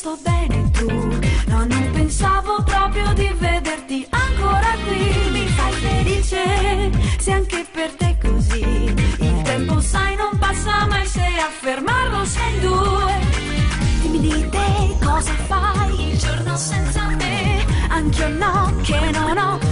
sto bene tu. No, non pensavo proprio di vederti ancora qui. Mi fai felice, se anche per te è così. Il tempo sai non passa mai, se a fermarlo sei in due. Dimmi di te cosa fai il giorno senza me. Anch'io no, che non ho